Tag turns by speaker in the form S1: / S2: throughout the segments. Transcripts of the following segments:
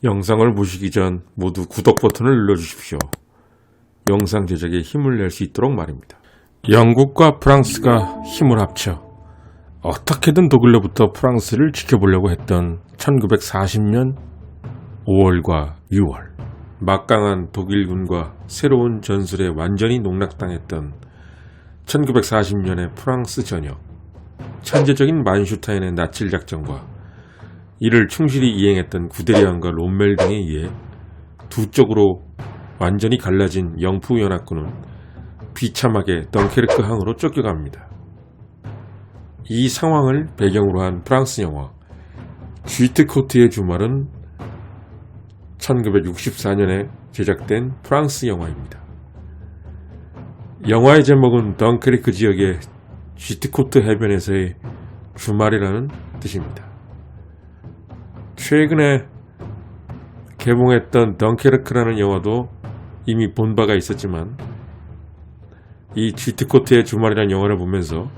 S1: 영상을 보시기 전 모두 구독 버튼을 눌러주십시오. 영상 제작에 힘을 낼 수 있도록 말입니다. 영국과 프랑스가 힘을 합쳐 어떻게든 독일로부터 프랑스를 지켜보려고 했던 1940년 5월과 6월, 막강한 독일군과 새로운 전술에 완전히 농락당했던 1940년의 프랑스 전역, 천재적인 만슈타인의 나칠 작전과 이를 충실히 이행했던 구데리안과 롬멜 등에 의해 두 쪽으로 완전히 갈라진 영프 연합군은 비참하게 덩케르크 항으로 쫓겨갑니다. 이 상황을 배경으로 한 프랑스 영화 쥐트 코트의 주말은 1964년에 제작된 프랑스 영화입니다. 영화의 제목은 덩케르크 지역의 쥐트 코트 해변에서의 주말이라는 뜻입니다. 최근에 개봉했던 덩케르크라는 영화도 이미 본 바가 있었지만 이 쥐트 코트의 주말이라는 영화를 보면서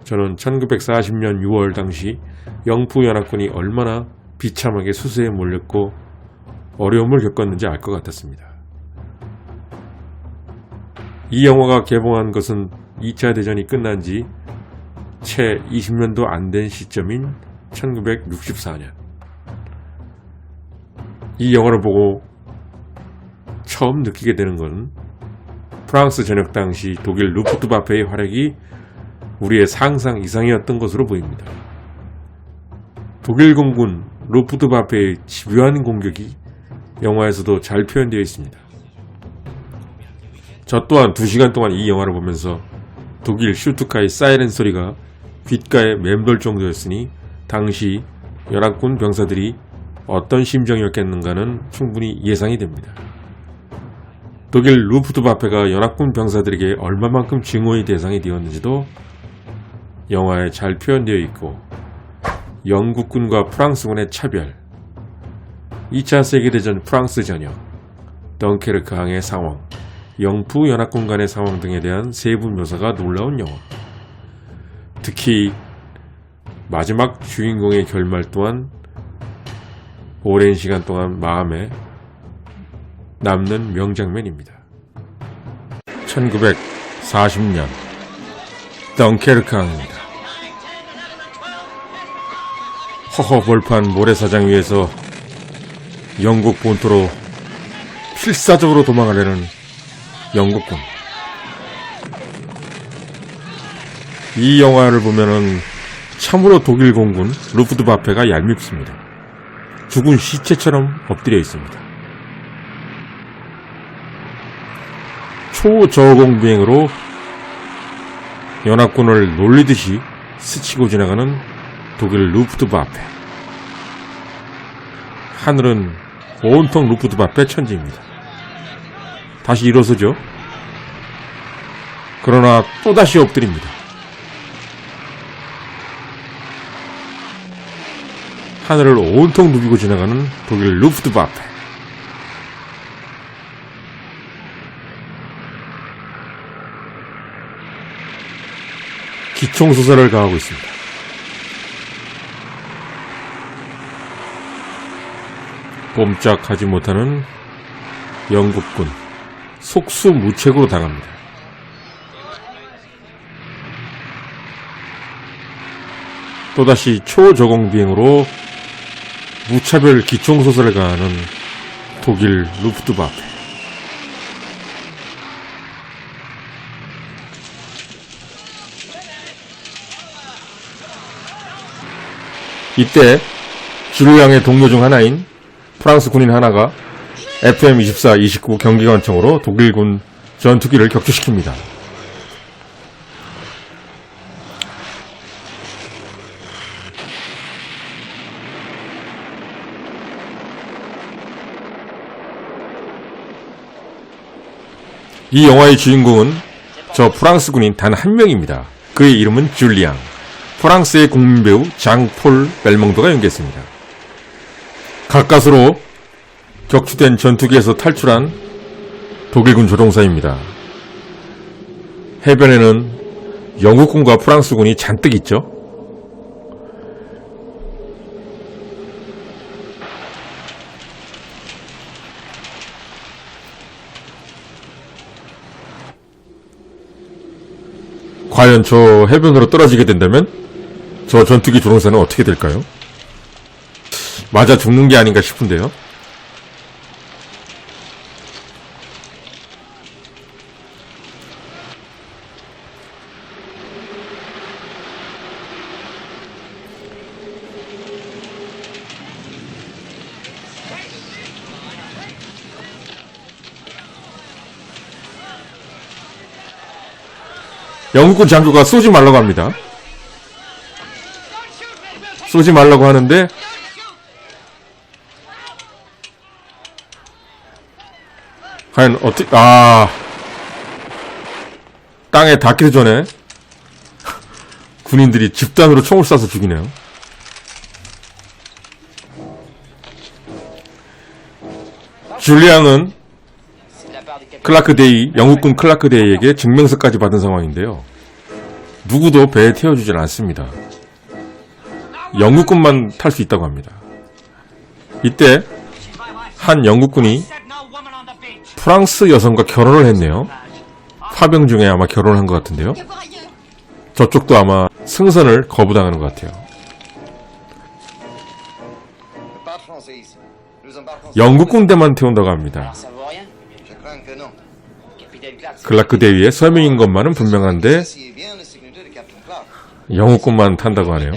S1: 저는 1940년 6월 당시 영프 연합군이 얼마나 비참하게 수세에 몰렸고 어려움을 겪었는지 알 것 같았습니다. 이 영화가 개봉한 것은 2차 대전이 끝난 지 채 20년도 안 된 시점인 1964년. 이 영화를 보고 처음 느끼게 되는 것은 프랑스 전역 당시 독일 루프트와페의 활약이 우리의 상상 이상이었던 것으로 보입니다. 독일 공군 루프트와페의 집요한 공격이 영화에서도 잘 표현되어 있습니다. 저 또한 2시간 동안 이 영화를 보면서 독일 슈투카의 사이렌 소리가 귓가에 맴돌 정도였으니 당시 연합군 병사들이 어떤 심정이었겠는가는 충분히 예상이 됩니다. 독일 루프트와페가 연합군 병사들에게 얼마만큼 증오의 대상이 되었는지도 영화에 잘 표현되어 있고, 영국군과 프랑스군의 차별, 2차 세계대전 프랑스 전역, 덩케르크 항의 상황, 영프 연합군 간의 상황 등에 대한 세부 묘사가 놀라운 영화. 특히 마지막 주인공의 결말 또한 오랜 시간 동안 마음에 남는 명장면입니다. 1940년 덩케르크 항입니다. 허허벌판 모래사장 위에서 영국 본토로 필사적으로 도망하려는 영국군. 이 영화를 보면은 참으로 독일 공군 루프트와페가 얄밉습니다. 죽은 시체처럼 엎드려 있습니다. 초저공 비행으로 연합군을 놀리듯이 스치고 지나가는 독일 루프트와페. 하늘은 온통 루프트와페 천지입니다. 다시 일어서죠. 그러나 또다시 엎드립니다. 하늘을 온통 누비고 지나가는 독일 루프트와페. 기총소설을 가하고 있습니다. 꼼짝하지 못하는 영국군, 속수무책으로 당합니다. 또다시 초저공 비행으로 무차별 기총소설을 가하는 독일 루프트와페. 이때 주류양의 동료 중 하나인 프랑스 군인 하나가 FM-24, 29 경기관총으로 독일군 전투기를 격추시킵니다. 이 영화의 주인공은 저 프랑스 군인 단 한 명입니다. 그의 이름은 줄리앙. 프랑스의 국민배우 장폴 벨몽도가 연기했습니다. 가까스로 격추된 전투기에서 탈출한 독일군 조종사입니다. 해변에는 영국군과 프랑스군이 잔뜩 있죠. 과연 저 해변으로 떨어지게 된다면 저 전투기 조종사는 어떻게 될까요? 맞아 죽는 게 아닌가 싶은데요. 영국군 장교가 쏘지 말라고 합니다. 쏘지 말라고 하는데 과연 어떻게 땅에 닿기도 전에 군인들이 집단으로 총을 쏴서 죽이네요. 줄리앙은 클라크 데이, 영국군 클라크 데이에게 증명서까지 받은 상황인데요. 누구도 배에 태워주질 않습니다. 영국군만 탈 수 있다고 합니다. 이때 한 영국군이 프랑스 여성과 결혼을 했네요. 파병 중에 아마 결혼한 것 같은데요. 저쪽도 아마 승선을 거부당하는 것 같아요. 영국 군대만 태운다고 합니다. 클라크 대위의 서명인 것만은 분명한데 영국군만 탄다고 하네요.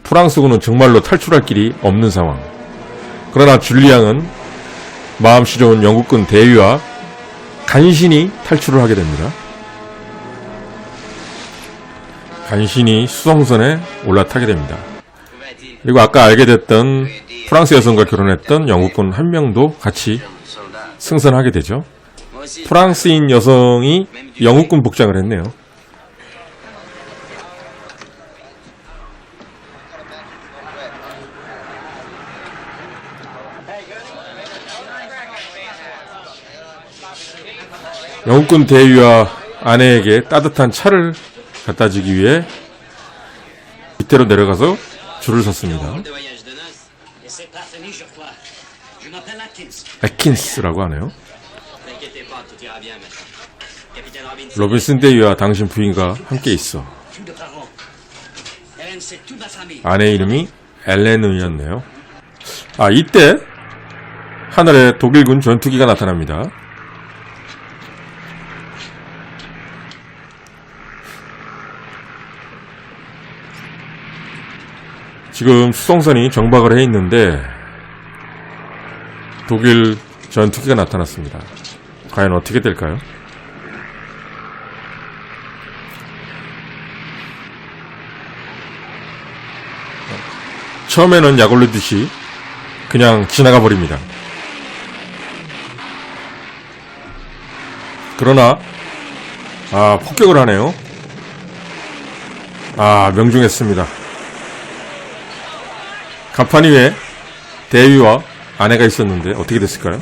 S1: 프랑스군은 정말로 탈출할 길이 없는 상황. 그러나 줄리앙은 마음씨 좋은 영국군 대위와 간신히 탈출을 하게 됩니다. 간신히 수송선에 올라타게 됩니다. 그리고 아까 알게 됐던 프랑스 여성과 결혼했던 영국군 한 명도 같이 승선하게 되죠. 프랑스인 여성이 영국군 복장을 했네요. 영국군 대위와 아내에게 따뜻한 차를 갖다 주기 위해 밑으로 내려가서 줄을 섰습니다. 애킨스라고 하네요. 로빈슨 대위와 당신 부인과 함께 있어. 아내 이름이 엘렌이었네요. 이때 하늘에 독일군 전투기가 나타납니다. 지금 수송선이 정박을 해 있는데 독일 전투기가 나타났습니다. 과연 어떻게 될까요? 처음에는 약 올리듯이 그냥 지나가 버립니다. 그러나 폭격을 하네요. 명중했습니다. 갑판 위에 대위와 아내가 있었는데 어떻게 됐을까요?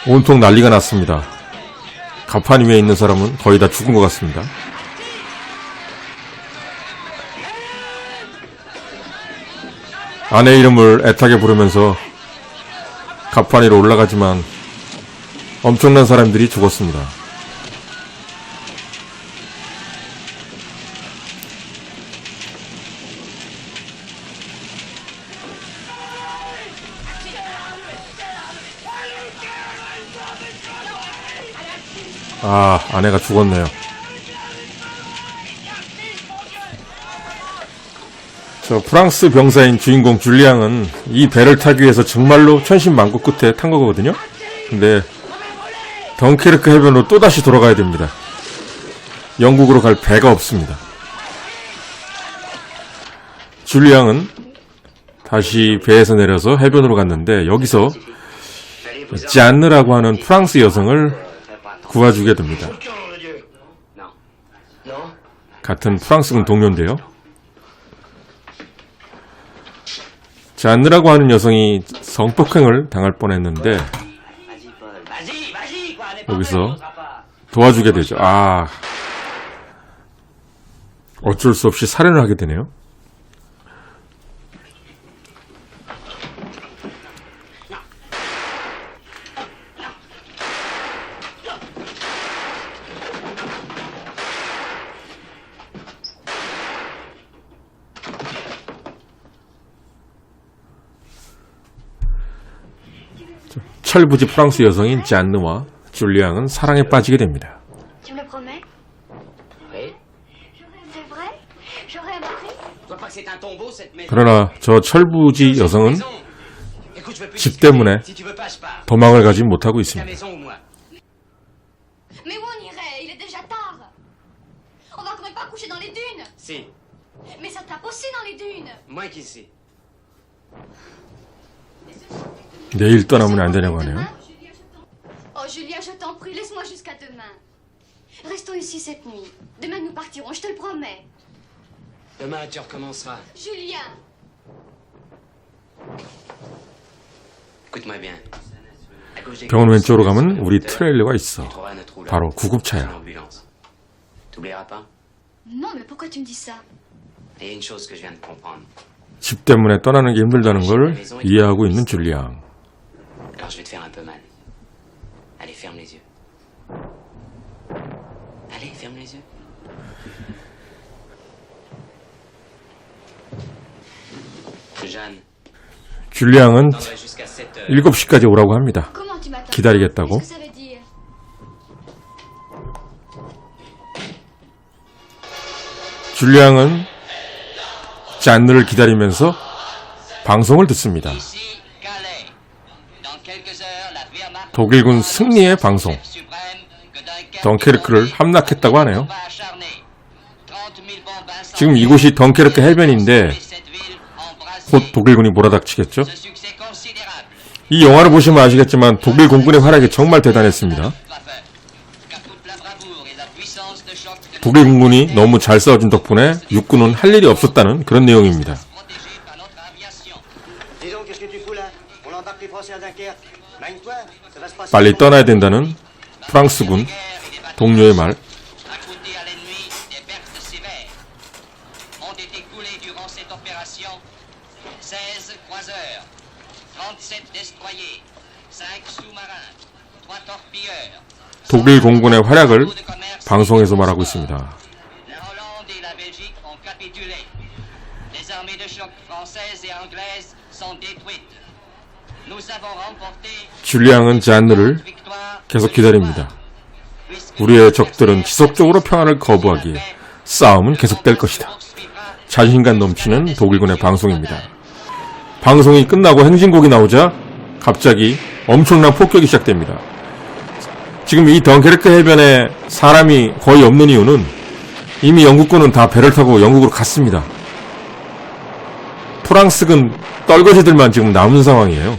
S1: 온통 난리가 났습니다. 갑판 위에 있는 사람은 거의 다 죽은 것 같습니다. 아내 이름을 애타게 부르면서 갑판 위로 올라가지만 엄청난 사람들이 죽었습니다. 아내가 죽었네요. 저 프랑스 병사인 주인공 줄리앙은 이 배를 타기 위해서 정말로 천신만고 끝에 탄 거거든요. 근데 덩케르크 해변으로 또다시 돌아가야 됩니다. 영국으로 갈 배가 없습니다. 줄리앙은 다시 배에서 내려서 해변으로 갔는데 여기서 짠느라고 하는 프랑스 여성을 구해주게 됩니다. 같은 프랑스군 동료인데요. 짠느라고 하는 여성이 성폭행을 당할 뻔했는데 여기서 도와주게 되죠. 어쩔 수 없이 살해를 하게 되네요. 철부지 프랑스 여성인 잔느와 줄리앙은 사랑에 빠지게 됩니다.
S2: Tu me le promets?
S3: Oui.
S2: C'est vrai? J'aurai un mari?
S3: Tu vois pas que c'est un tombeau cette maison?
S1: 그러나 저 철부지 여성은
S3: Écoute, je veux plus
S1: 집
S3: discuter.
S1: 때문에
S3: Si tu veux pas, je pars.
S1: 도망을 가지 못하고
S3: Ta
S1: 있습니다.
S3: maison ou moi?
S2: Mais où on irait? Il est déjà tard. On va quand même pas coucher dans les dunes.
S3: Si,
S2: Mais ça tape aussi dans les dunes.
S3: moins qu'ici.
S1: 내일 떠나면 안 되냐고 하네요.
S2: Oh Julien, je t'en prie, laisse-moi jusqu'à demain. Restons ici cette nuit. Demain nous partirons, je te le promets.
S3: Demain, tu recommenceras.
S2: Julien!
S3: Écoute-moi bien. À gauche des
S1: 병원
S3: courses,
S1: 왼쪽으로 가면
S3: sur
S1: 우리
S3: le
S1: 트레일러가
S3: tu
S1: 있어.
S3: trouveras notre rouleur.
S1: 바로
S3: Son
S1: 구급차야.
S3: ambulance. T'oublieras pas?
S2: Non, mais pourquoi tu me dis ça?
S3: Il y a une chose que je viens de comprendre.
S1: 집 때문에 떠나는 게 힘들다는 걸 이해하고 있는 줄리앙.
S3: Alors je vais te faire un peu mal. Allez, ferme les yeux. Allez, ferme les yeux. Jeanne,
S1: 줄리앙은
S3: t'attendrai jusqu'à 7 heures.
S1: 7시까지 오라고 합니다.
S2: Comment tu m'attends?
S1: 기다리겠다고.
S2: Qu'est-ce que ça veut dire?
S1: 줄리앙은 잔느를 기다리면서 방송을 듣습니다.
S4: Ici, Calais. Dans quelques heures, la Wehrmacht
S1: 독일군 승리의 방송.
S4: suprême que Dunkerque
S1: 덩케르크를 함락했다고 하네요.
S4: va acharner. 30,000 bombes
S1: 지금 이곳이 덩케르크 해변인데
S4: cette ville embrassée.
S1: 곧 독일군이 몰아닥치겠죠.
S4: Ce succès considérable.
S1: 이 영화를 보시면 아시겠지만 독일 공군의 활약이 정말 대단했습니다.
S4: Car toute la bravoure et la puissance de choc de
S1: 독일 공군이 너무 잘 싸워준 덕분에 육군은 할 일이 없었다는 그런 내용입니다.
S4: protégés par notre aviation.
S5: Dis donc, qu'est-ce que tu fous là? On embarque les Français à Dunkerque. Magne-toi, ça va se passer.
S1: 빨리 떠나야 된다는 프랑스군 동료의 말.
S4: A coûté à l'ennemi des pertes sévères. Ont été coulés durant cette opération 16 croiseurs, 37 destroyers, 5 sous-marins, 3 torpilleurs.
S1: 독일 공군의 활약을 방송에서 말하고 있습니다.
S4: La Hollande et la Belgique ont capitulé. Les armées de choc françaises et anglaises sont détruites. Nous avons remporté
S1: 줄리앙은 잔느를
S4: victoire.
S1: 계속 기다립니다. 우리의 적들은 지속적으로 평화를 거부하기에 싸움은 계속될 것이다. 자신감 넘치는 독일군의 방송입니다. 방송이 끝나고 행진곡이 나오자 갑자기 엄청난 폭격이 시작됩니다. 지금 이 덩케르크 해변에 사람이 거의 없는 이유는 이미 영국군은 다 배를 타고 영국으로 갔습니다. 프랑스군 떨거지들만 지금 남은 상황이에요.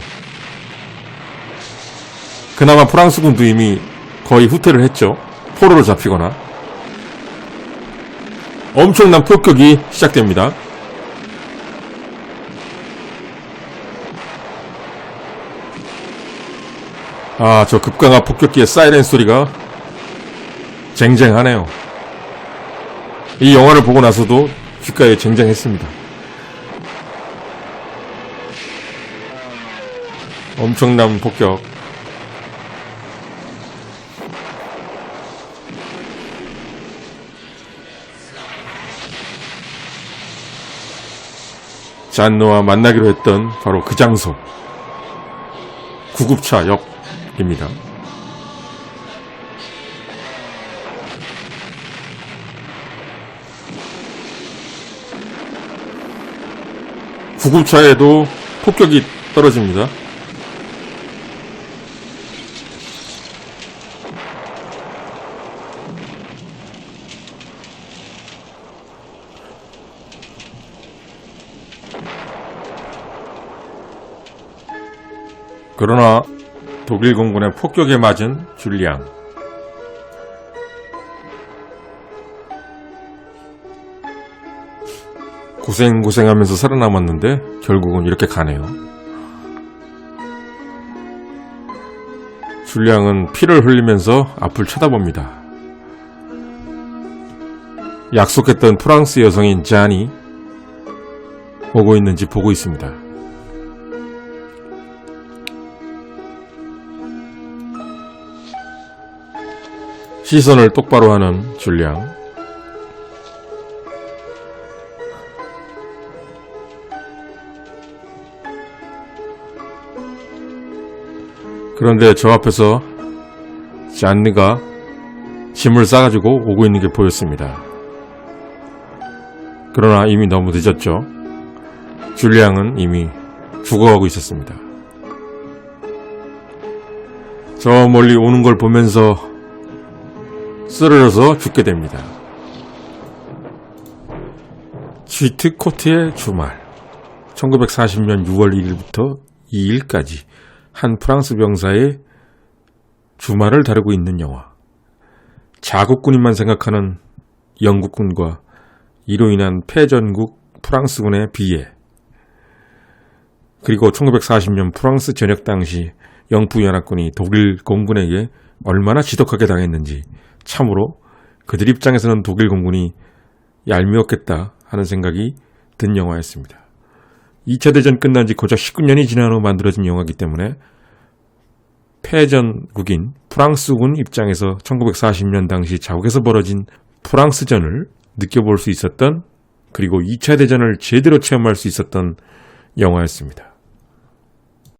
S1: 그나마 프랑스군도 이미 거의 후퇴를 했죠. 포로로 잡히거나. 엄청난 폭격이 시작됩니다. 아, 저 급강하 폭격기의 사이렌 소리가 쟁쟁하네요. 이 영화를 보고 나서도 귓가에 쟁쟁했습니다. 엄청난 폭격. 잔느와 만나기로 했던 바로 그 장소. 구급차 역입니다. 구급차에도 폭격이 떨어집니다. 그러나 독일 공군의 폭격에 맞은 줄리앙. 고생하면서 살아남았는데 결국은 이렇게 가네요. 줄리앙은 피를 흘리면서 앞을 쳐다봅니다. 약속했던 프랑스 여성인 잔이 오고 있는지 보고 있습니다. 시선을 똑바로 하는 줄리앙. 그런데 저 앞에서 잔느가 짐을 싸가지고 오고 있는 게 보였습니다. 그러나 이미 너무 늦었죠. 줄리앙은 이미 죽어가고 있었습니다. 저 멀리 오는 걸 보면서 쓰러져서 죽게 됩니다. 쥐트 코트의 주말 1940년 6월 1일부터 2일까지 한 프랑스 병사의 주말을 다루고 있는 영화. 자국군인만 생각하는 영국군과 이로 인한 패전국 프랑스군의 비애, 그리고 1940년 프랑스 전역 당시 영부연합군이 독일 공군에게 얼마나 지독하게 당했는지 참으로 그들 입장에서는 독일 공군이 얄미웠겠다 하는 생각이 든 영화였습니다. 2차 대전 끝난 지 고작 19년이 지난 후 만들어진 영화이기 때문에 패전국인 프랑스군 입장에서 1940년 당시 자국에서 벌어진 프랑스전을 느껴볼 수 있었던, 그리고 2차 대전을 제대로 체험할 수 있었던 영화였습니다.